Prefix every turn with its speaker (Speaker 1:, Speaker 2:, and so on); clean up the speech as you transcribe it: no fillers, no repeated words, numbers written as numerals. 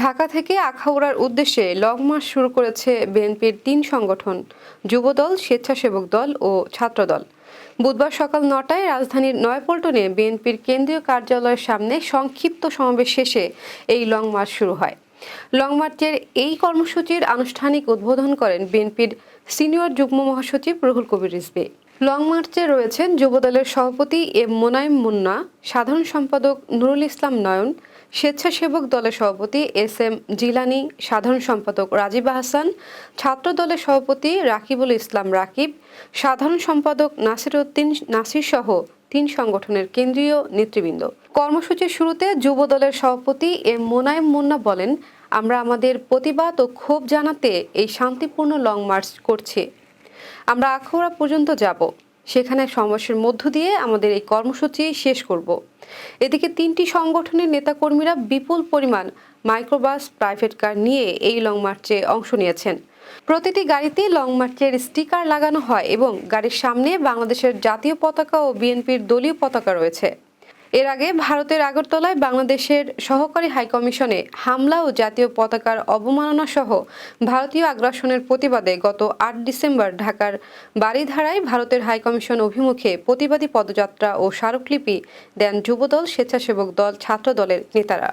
Speaker 1: ঢাকা থেকে আখাউড়ার উদ্দেশ্যে long March শুরু করেছে বিএনপির ৩ সংগঠন যুবদল, স্বেচ্ছাসেবক দল ও ছাত্রদল। বুধবার সকাল ৯টায় রাজধানীর নয়াপল্টনে বিএনপির কেন্দ্রীয় কার্যালয়ের সামনে সংক্ষিপ্ত সমাবেশ শেষে এই লং মার্চ শুরু হয়। লং মার্চের এই কর্মসূচির আনুষ্ঠানিক উদ্বোধন করেন বিএনপির সিনিয়র যুগ্ম মহাসচিব রুহুল কবির রিজভী। লং মার্চে রয়েছেন যুবদলের সভাপতি এম মোনায়েম মুন্না, সাধারণ সম্পাদক নুরুল ইসলাম নয়ন, স্বেচ্ছাসেবক দলের সভাপতি এস এম জিলানী, সাধারণ সম্পাদক রাজীব আহসান, ছাত্র দলের সভাপতি রাকিবুল ইসলাম রাকিব, সাধারণ সম্পাদক নাসির উদ্দিন নাসির সহ ৩ সংগঠনের কেন্দ্রীয় নেতৃবৃন্দ। কর্মসূচির শুরুতে যুব দলের সভাপতি এম মোনায়েম মুন্না বলেন, আমরা আমাদের প্রতিবাদ ও ক্ষোভ জানাতে এই শান্তিপূর্ণ লং মার্চ করছি। আমরা আখাউড়া পর্যন্ত যাব, সেখানে সমাবেশের মধ্য দিয়ে আমাদের এই কর্মসূচি শেষ করব। এদিকে ৩টি সংগঠনের নেতাকর্মীরা বিপুল পরিমাণ মাইক্রোবাস, প্রাইভেট কার নিয়ে এই লং মার্চে অংশ নিয়েছেন। প্রতিটি গাড়িতে লং মার্চের স্টিকার লাগানো হয় এবং গাড়ির সামনে বাংলাদেশের জাতীয় পতাকা ও বিএনপির দলীয় পতাকা রয়েছে। এর আগে ভারতের আগরতলায় বাংলাদেশের সহকারী হাইকমিশনে হামলা ও জাতীয় পতাকার অবমাননা সহ ভারতীয় আগ্রাসনের প্রতিবাদে গত ৮ ডিসেম্বর ঢাকার বারিধারায় ভারতের হাইকমিশন অভিমুখে প্রতিবাদী পদযাত্রা ও স্মারকলিপি দেন যুবদল, স্বেচ্ছাসেবক দল, ছাত্র দলের নেতারা।